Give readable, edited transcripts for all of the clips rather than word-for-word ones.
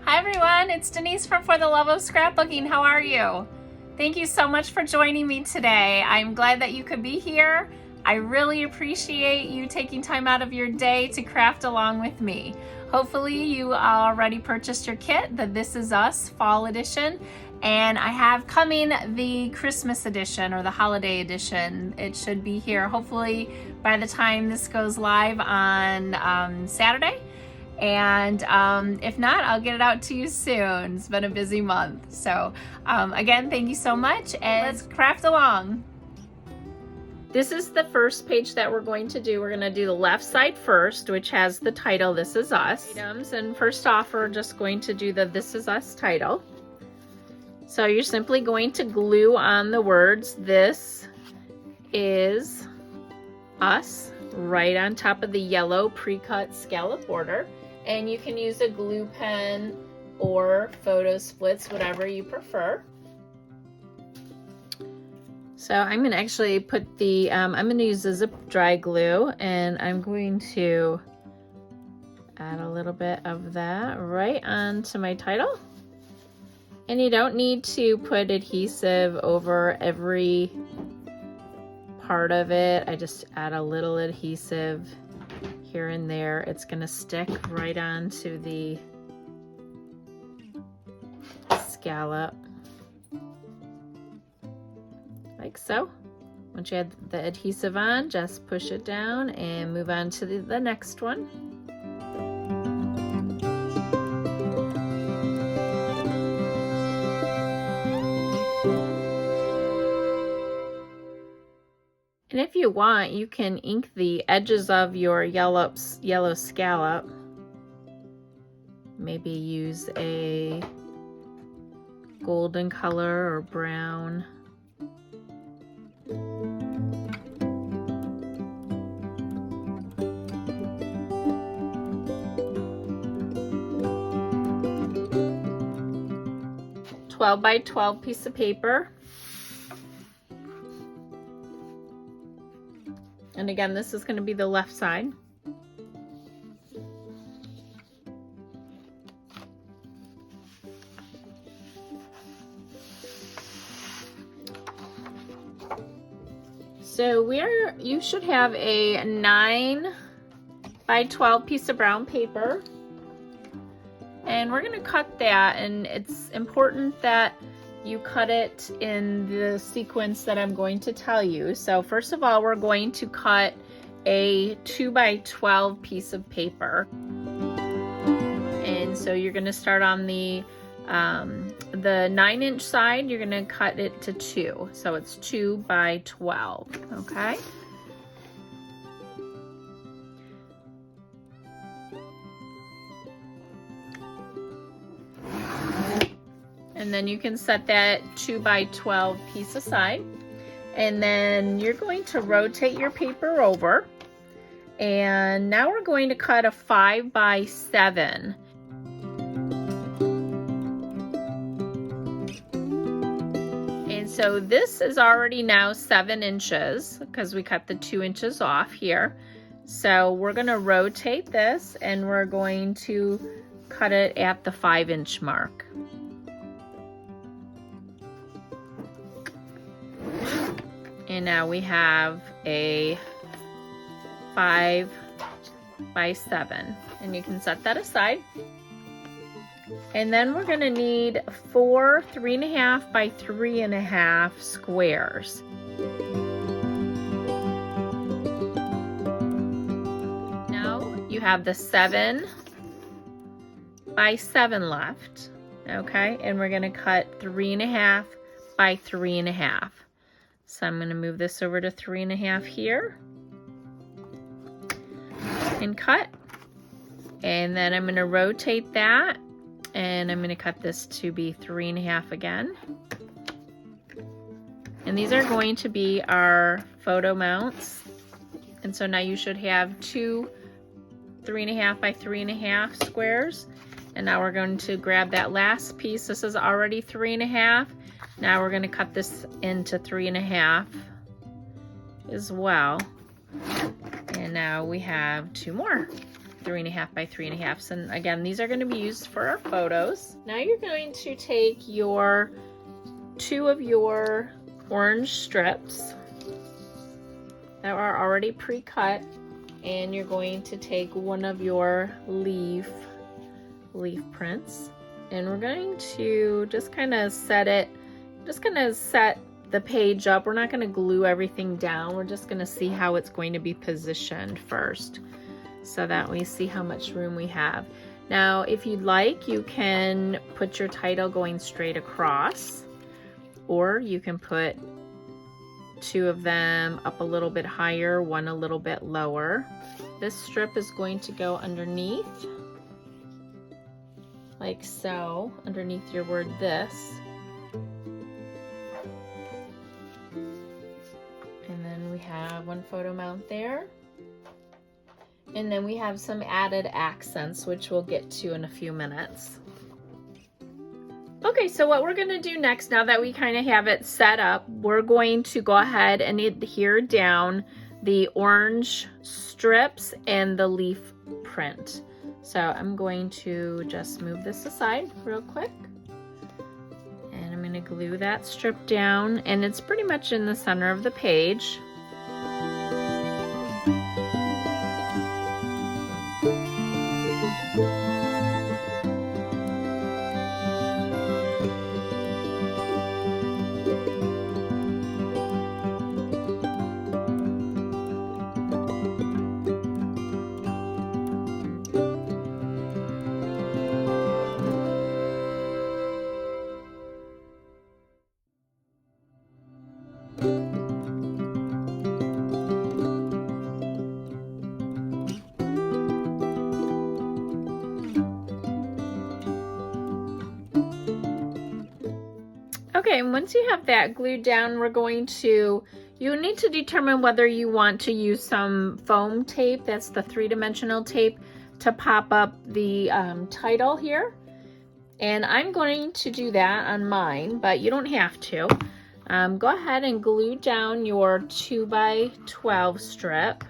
Hi everyone, it's Denise from For the Love of Scrapbooking. How are you? Thank you so much for joining me today. I'm glad that you could be here. I really appreciate you taking time out of your day to craft along with me. Hopefully you already purchased your kit, the This Is Us Fall Edition, and I have coming the Christmas edition or the holiday edition. It should be here hopefully by the time this goes live on Saturday. And if not, I'll get it out to you soon. It's been a busy month. So again, thank you so much, and let's craft along. This is the first page that we're going to do. We're going to do the left side first, which has the title, This Is Us. Items, and first off, we're just going to do the This Is Us title. So you're simply going to glue on the words, This Is Us, right on top of the yellow pre-cut scallop border. And you can use a glue pen or photo splits, whatever you prefer. So I'm going to actually put the, I'm going to use the zip dry glue, and I'm going to add a little bit of that right onto my title. And you don't need to put adhesive over every part of it. I just add a little adhesive here and there. It's going to stick right onto the scallop, like so. Once you add the adhesive on, just push it down and move on to the next one. And if you want, you can ink the edges of your yellow scallop. Maybe use a golden color or brown. A 12 by 12 piece of paper. And again, this is going to be the left side. So you should have a 9 by 12 piece of brown paper. And we're going to cut that, and it's important that you cut it in the sequence that I'm going to tell you. So first of all, we're going to cut a 2 by 12 piece of paper. And so you're going to start on the 9-inch side. You're going to cut it to 2. So it's 2 by 12, okay? And then you can set that 2 by 12 piece aside. And then you're going to rotate your paper over. And now we're going to cut a 5 by 7. And so this is already now 7 inches because we cut the 2 inches off here. So we're going to rotate this, and we're going to cut it at the 5-inch mark. And now we have a 5 by 7, and you can set that aside. And then we're going to need 4 3.5 by 3.5 squares. Now you have the 7 by 7 left, okay? And we're going to cut 3.5 by 3.5. So I'm going to move this over to 3.5 here and cut. And then I'm going to rotate that, and I'm going to cut this to be 3.5 again. And these are going to be our photo mounts. And so now you should have two 3.5 by 3.5 squares. And now we're going to grab that last piece. This is already 3.5. Now we're going to cut this into 3.5 as well. And now we have two more 3.5 by 3.5. And again, these are going to be used for our photos. Now you're going to take your two of your orange strips that are already pre-cut, and you're going to take one of your leaf prints, and we're going to just kind of set the page up. We're not going to glue everything down. We're just going to see how it's going to be positioned first, so that we see how much room we have. Now, if you'd like, you can put your title going straight across, or you can put two of them up a little bit higher, one a little bit lower. This strip is going to go underneath, like so, underneath your word this. And then we have one photo mount there. And then we have some added accents, which we'll get to in a few minutes. Okay, so what we're going to do next, now that we kind of have it set up, we're going to go ahead and adhere down the orange strips and the leaf print. So I'm going to just move this aside real quick. And I'm going to glue that strip down, and it's pretty much in the center of the page. Okay, and once you have that glued down, you need to determine whether you want to use some foam tape, that's the 3-dimensional tape, to pop up the title here. And I'm going to do that on mine, but you don't have to. Go ahead and glue down your 2x12 strip.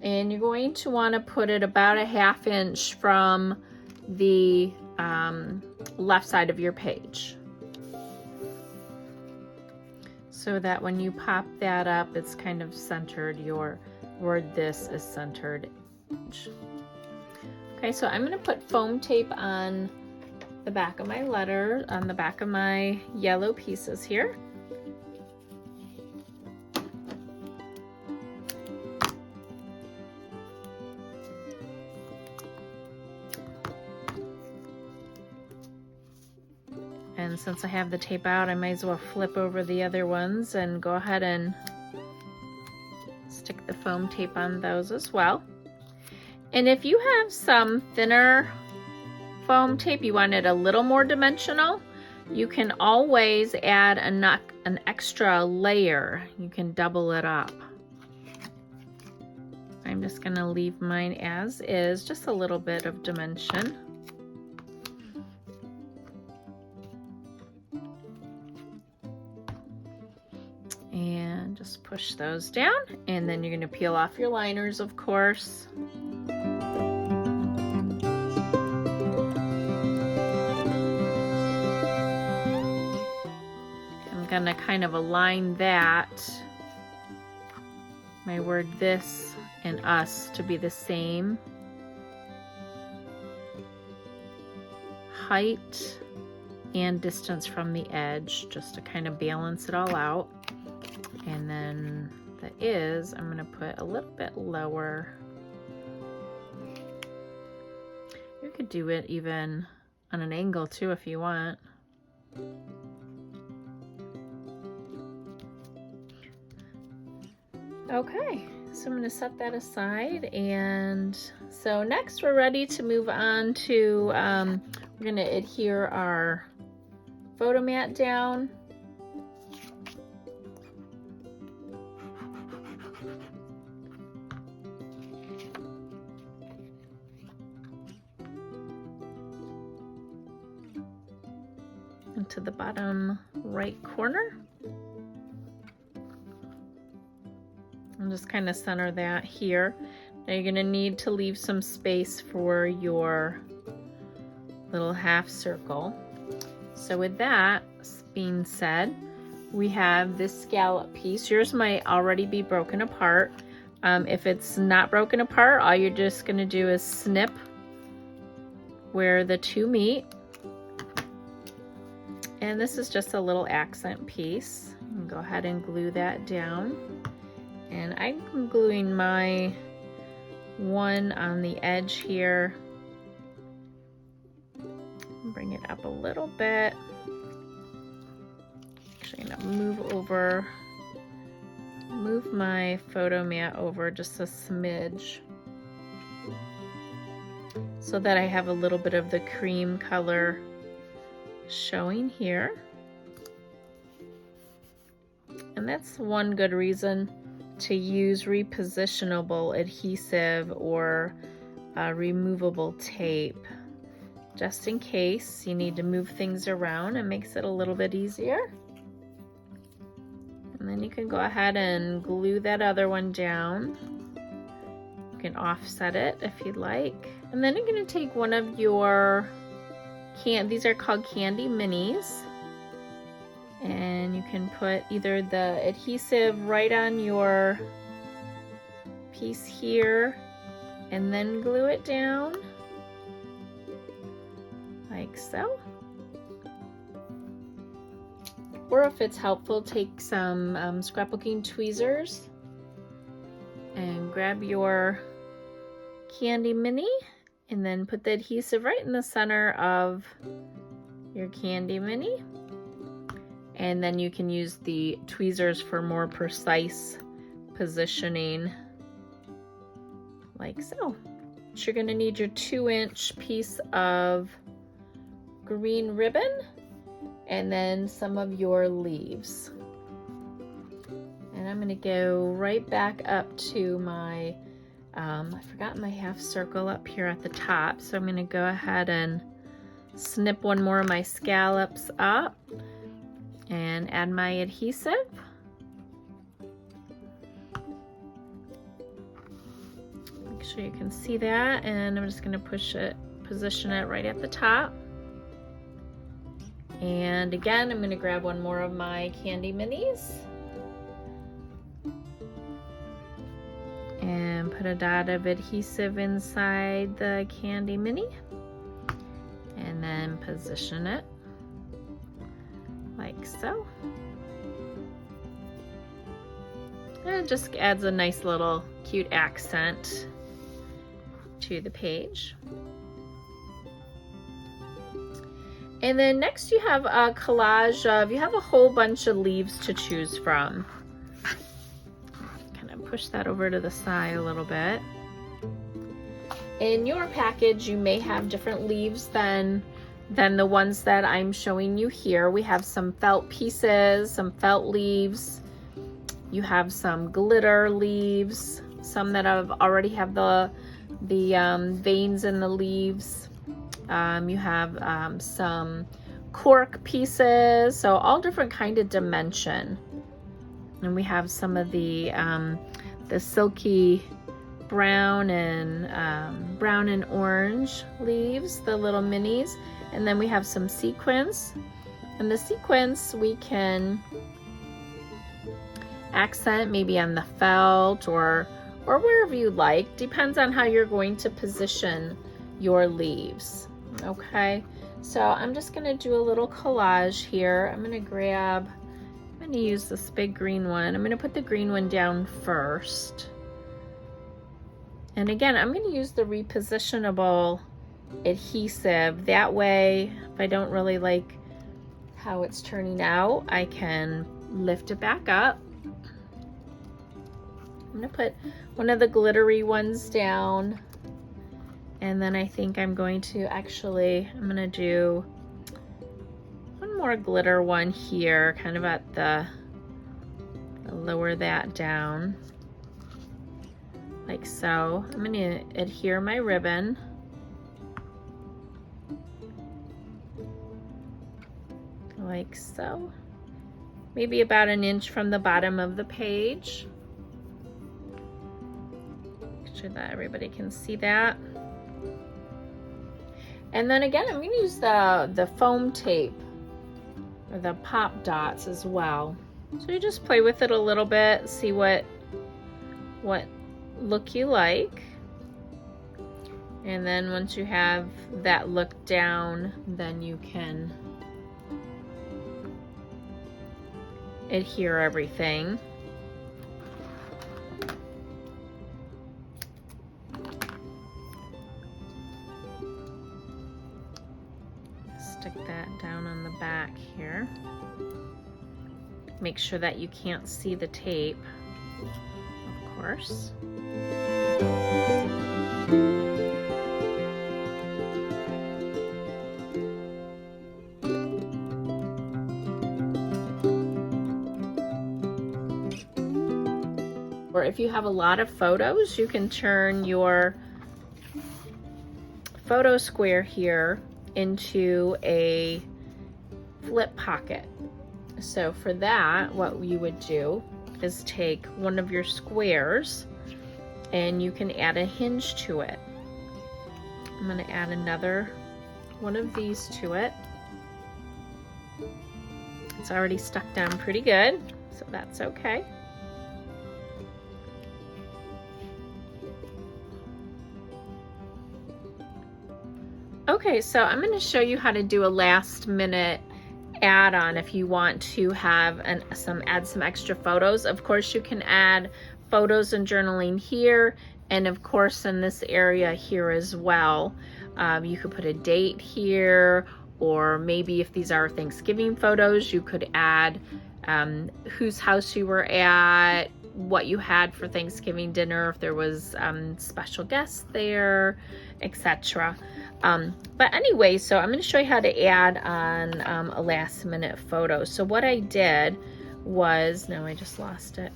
And you're going to want to put it about a 1/2 inch from the left side of your page, so that when you pop that up, it's kind of centered. Your word this is centered. Okay, so I'm going to put foam tape on the back of my letter, on the back of my yellow pieces here. And since I have the tape out, I might as well flip over the other ones and go ahead and stick the foam tape on those as well. And if you have some thinner foam tape, you want it a little more dimensional, you can always add an extra layer. You can double it up. I'm just going to leave mine as is, just a little bit of dimension. And just push those down, and then you're going to peel off your liners, of course. I'm going to kind of align that, my word this and us, to be the same height and distance from the edge, just to kind of balance it all out. And then the is, I'm going to put a little bit lower. You could do it even on an angle too if you want. Okay, so I'm going to set that aside, and so next we're ready to move on to, we're going to adhere our photo mat down. Into the bottom right corner. And just kind of center that here. Now you're going to need to leave some space for your little half circle. So with that being said, we have this scallop piece. Yours might already be broken apart. If it's not broken apart, all you're just going to do is snip where the two meet. And this is just a little accent piece. Go ahead and glue that down. And I'm gluing my one on the edge here. Bring it up a little bit. Actually, I'm gonna move my photo mat over just a smidge so that I have a little bit of the cream color showing here. And that's one good reason to use repositionable adhesive or removable tape, just in case you need to move things around. It makes it a little bit easier. And then you can go ahead and glue that other one down. You can offset it if you'd like. And then you're going to take one of your these are called candy minis, and you can put either the adhesive right on your piece here and then glue it down like so. Or if it's helpful, take some scrapbooking tweezers and grab your candy mini and then put the adhesive right in the center of your candy mini. And then you can use the tweezers for more precise positioning, like so. So you're gonna need your 2-inch piece of green ribbon and then some of your leaves. And I'm gonna go right back up to my, I forgot my half circle up here at the top. So I'm gonna go ahead and snip one more of my scallops up and add my adhesive. Make sure you can see that, and I'm just going to position it right at the top. And again, I'm going to grab one more of my candy minis and put a dot of adhesive inside the candy mini and then position it like so. And it just adds a nice little cute accent to the page. And then next you have a collage of, you have a whole bunch of leaves to choose from. Kind of push that over to the side a little bit. In your package, you may have different leaves than the ones that I'm showing you here. We have some felt pieces, some felt leaves. You have some glitter leaves, some that already have the veins in the leaves. You have some cork pieces, so all different kind of dimension. And we have some of the silky brown and orange leaves, the little minis. And then we have some sequins. And the sequins we can accent maybe on the felt or wherever you like. Depends on how you're going to position your leaves. Okay, so I'm just going to do a little collage here. I'm going to use this big green one. I'm going to put the green one down first. And again, I'm going to use the repositionable adhesive. That way, if I don't really like how it's turning out. I can lift it back up. I'm gonna put one of the glittery ones down, and then I think I'm going to I'm gonna do one more glitter one here, kind of at lower that down like so. I'm gonna adhere my ribbon. Like so. Maybe about an inch from the bottom of the page. Make sure that everybody can see that. And then again, I'm going to use the foam tape or the pop dots as well. So you just play with it a little bit, see what look you like. And then once you have that look down, then you can adhere everything. Stick that down on the back here. Make sure that you can't see the tape, of course. Or if you have a lot of photos, you can turn your photo square here into a flip pocket. So for that, what you would do is take one of your squares and you can add a hinge to it. I'm going to add another one of these to it. It's already stuck down pretty good, so that's okay. Okay, so I'm going to show you how to do a last minute add-on if you want to have add some extra photos. Of course, you can add photos and journaling here, and of course in this area here as well. You could put a date here, or maybe if these are Thanksgiving photos, you could add whose house you were at, what you had for Thanksgiving dinner, if there was special guests there, etc. But anyway, so I'm going to show you how to add on a last minute photo. So what I did was, no, I just lost it.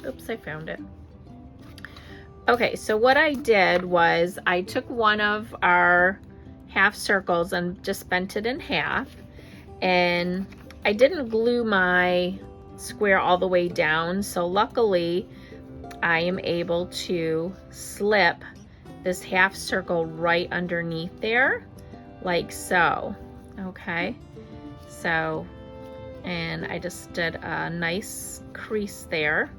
Oops, I found it. Okay, so what I did was I took one of our half circles and just bent it in half, and I didn't glue my square all the way down, so luckily I am able to slip this half circle right underneath there, like so. Okay, so, and I just did a nice crease there.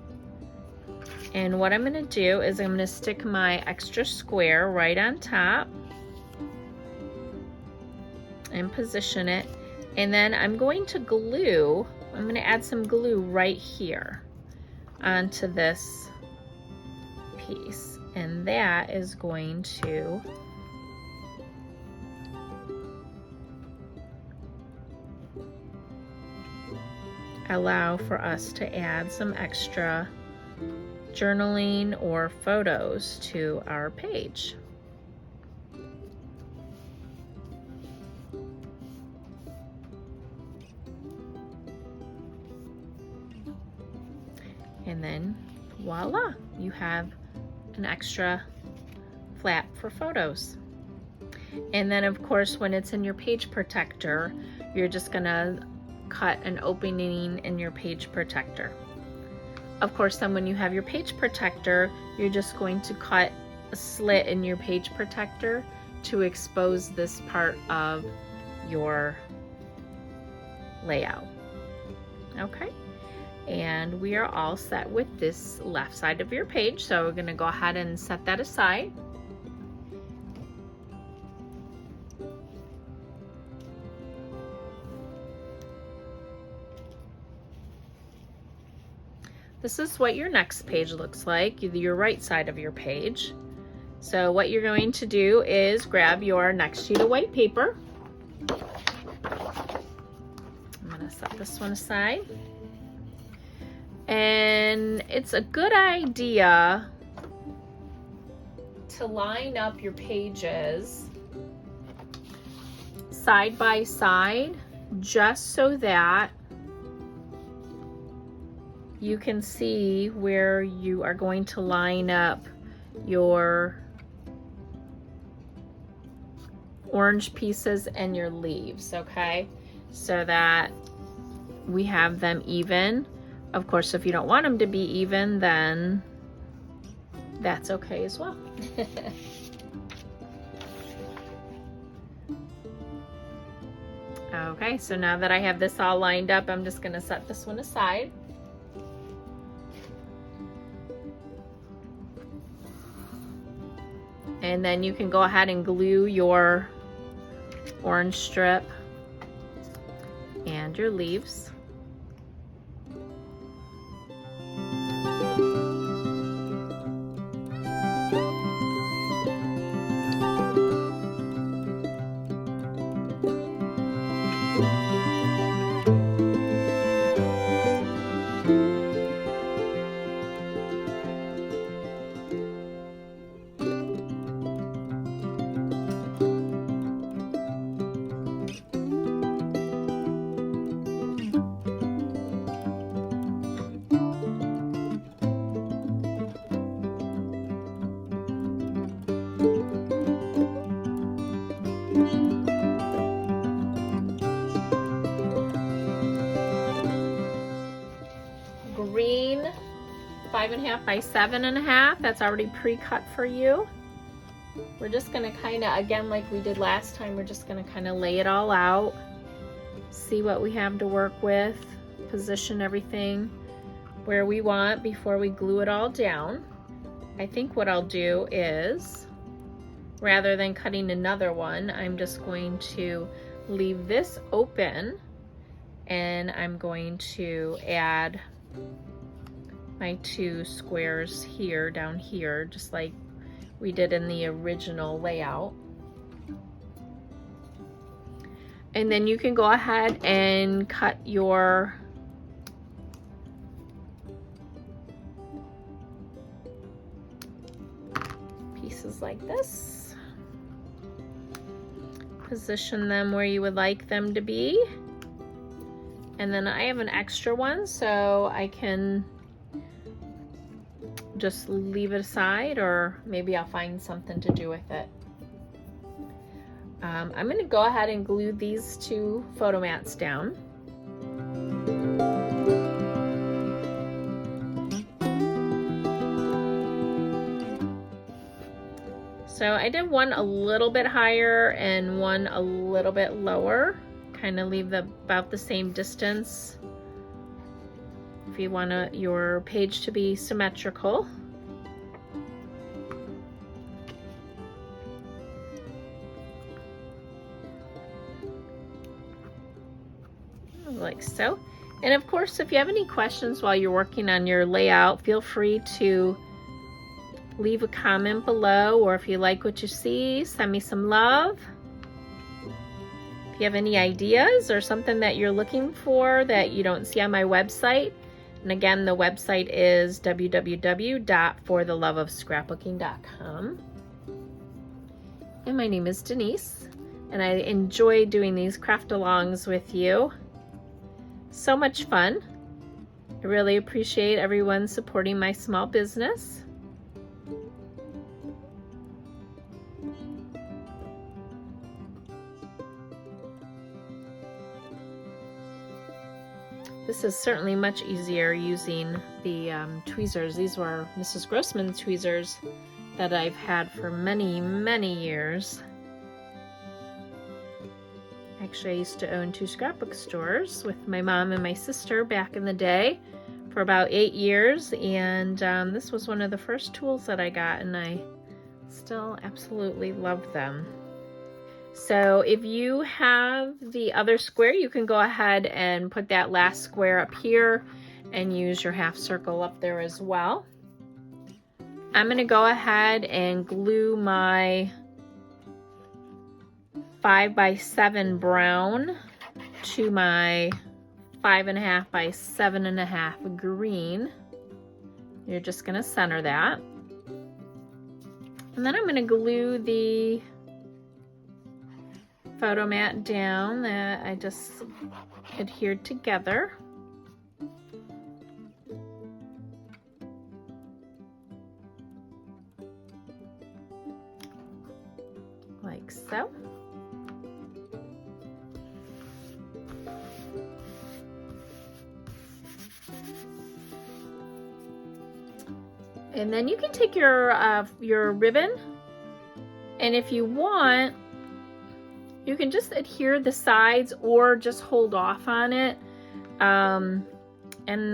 And what I'm going to do is I'm going to stick my extra square right on top and position it, and then I'm going to I'm going to add some glue right here onto this piece. And that is going to allow for us to add some extra journaling or photos to our page. And then voila, you have an extra flap for photos. And then of course when it's in your page protector, you're just gonna cut an opening in your page protector. Of course, then when you have your page protector, you're just going to cut a slit in your page protector to expose this part of your layout. Okay, and we are all set with this left side of your page, so we're going to go ahead and set that aside. This is what your next page looks like, your right side of your page. So what you're going to do is grab your next sheet of white paper, gonna set this one aside. And it's a good idea to line up your pages side by side, just so that you can see where you are going to line up your orange pieces and your leaves, okay? So that we have them even. Of course, if you don't want them to be even, then that's okay as well. Okay, so now that I have this all lined up, I'm just gonna set this one aside. And then you can go ahead and glue your orange strip and your leaves. Green 5.5 by 7.5, that's already pre-cut for you. We're just gonna kind of, again, like we did last time, we're just gonna kind of lay it all out, see what we have to work with, position everything where we want before we glue it all down. I think what I'll do is, rather than cutting another one, I'm just going to leave this open, and I'm going to add my 2 squares here, down here, just like we did in the original layout. And then you can go ahead and cut your pieces like this. Position them where you would like them to be. And then I have an extra one, so I can just leave it aside, or maybe I'll find something to do with it. I'm going to go ahead and glue these 2 photo mats down. So I did one a little bit higher and one a little bit lower, kind of leave about the same distance if you want your page to be symmetrical. Like so. And of course, if you have any questions while you're working on your layout, feel free to leave a comment below, or if you like what you see, send me some love. If you have any ideas or something that you're looking for that you don't see on my website, and again, the website is www.fortheloveofscrapbooking.com. And my name is Denise, and I enjoy doing these craft-alongs with you. So much fun. I really appreciate everyone supporting my small business. This is certainly much easier using the tweezers. These were Mrs. Grossman's tweezers that I've had for many, many years. Actually, I used to own 2 scrapbook stores with my mom and my sister back in the day for about 8 years, and this was one of the first tools that I got, and I still absolutely love them. So if you have the other square, you can go ahead and put that last square up here and use your half circle up there as well. I'm going to go ahead and glue my 5 by 7 brown to my 5.5 by 7.5 green. You're just gonna center that. And then I'm gonna glue the photo mat down that I just adhered together. Like so. And then you can take your ribbon, and if you want, you can just adhere the sides or just hold off on it. And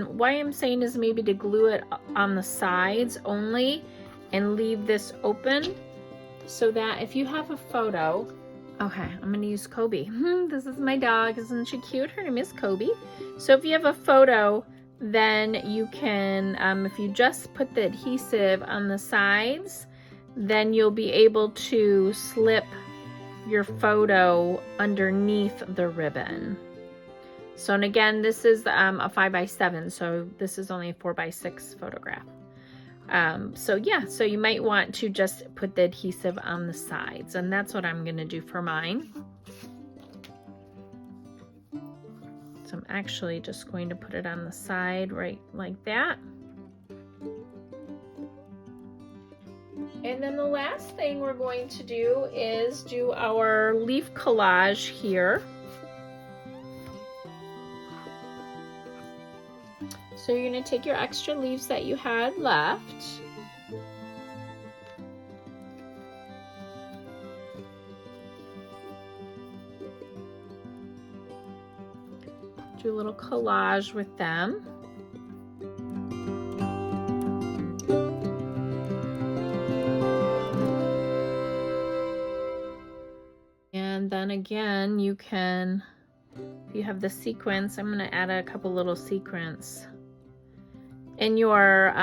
why I'm saying is maybe to glue it on the sides only and leave this open so that if you have a photo, okay, I'm gonna use Kobe. This is my dog, isn't she cute? Her name is Kobe. So if you have a photo, then you can, if you just put the adhesive on the sides, then you'll be able to slip your photo underneath the ribbon. So, and again, this is a 5 by 7, so this is only a 4 by 6 photograph. So yeah, so you might want to just put the adhesive on the sides, and that's what I'm gonna do for mine. So I'm actually just going to put it on the side right like that. And then the last thing we're going to do is do our leaf collage here. So you're going to take your extra leaves that you had left. Do a little collage with them. And then again, you can, if you have the sequins, I'm going to add a couple little sequins. In your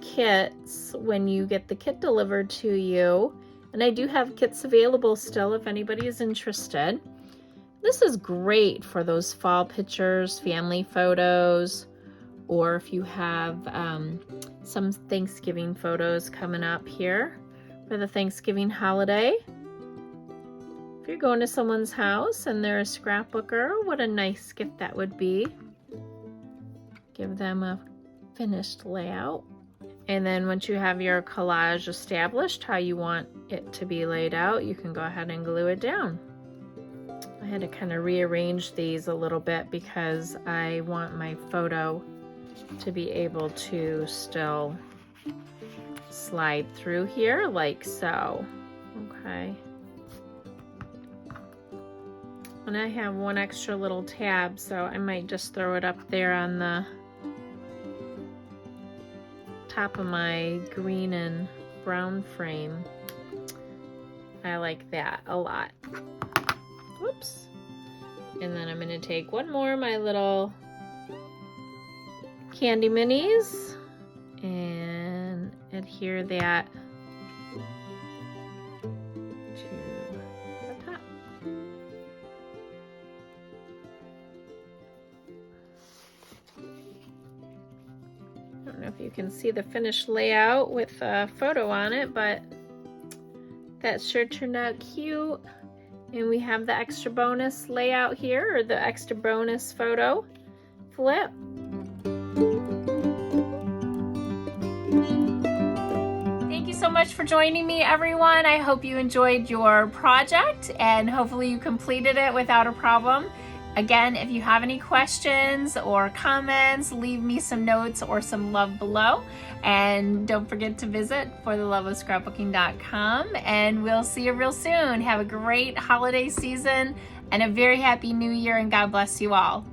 kits, when you get the kit delivered to you, and I do have kits available still if anybody is interested. This is great for those fall pictures, family photos, or if you have some Thanksgiving photos coming up here for the Thanksgiving holiday. If you're going to someone's house and they're a scrapbooker, what a nice gift that would be. Give them a finished layout. And then once you have your collage established, how you want it to be laid out, you can go ahead and glue it down. I had to kind of rearrange these a little bit because I want my photo to be able to still slide through here like so. Okay. And I have one extra little tab, so I might just throw it up there on the top of my green and brown frame. I like that a lot. Whoops. And then I'm going to take one more of my little candy minis and adhere that to the top. I don't know if you can see the finished layout with a photo on it, but that sure turned out cute. And we have the extra bonus layout here, or the extra bonus photo flip. Thank you so much for joining me, everyone. I hope you enjoyed your project and hopefully you completed it without a problem. Again, if you have any questions or comments, leave me some notes or some love below. And don't forget to visit fortheloveofscrapbooking.com, and we'll see you real soon. Have a great holiday season and a very happy new year, and God bless you all.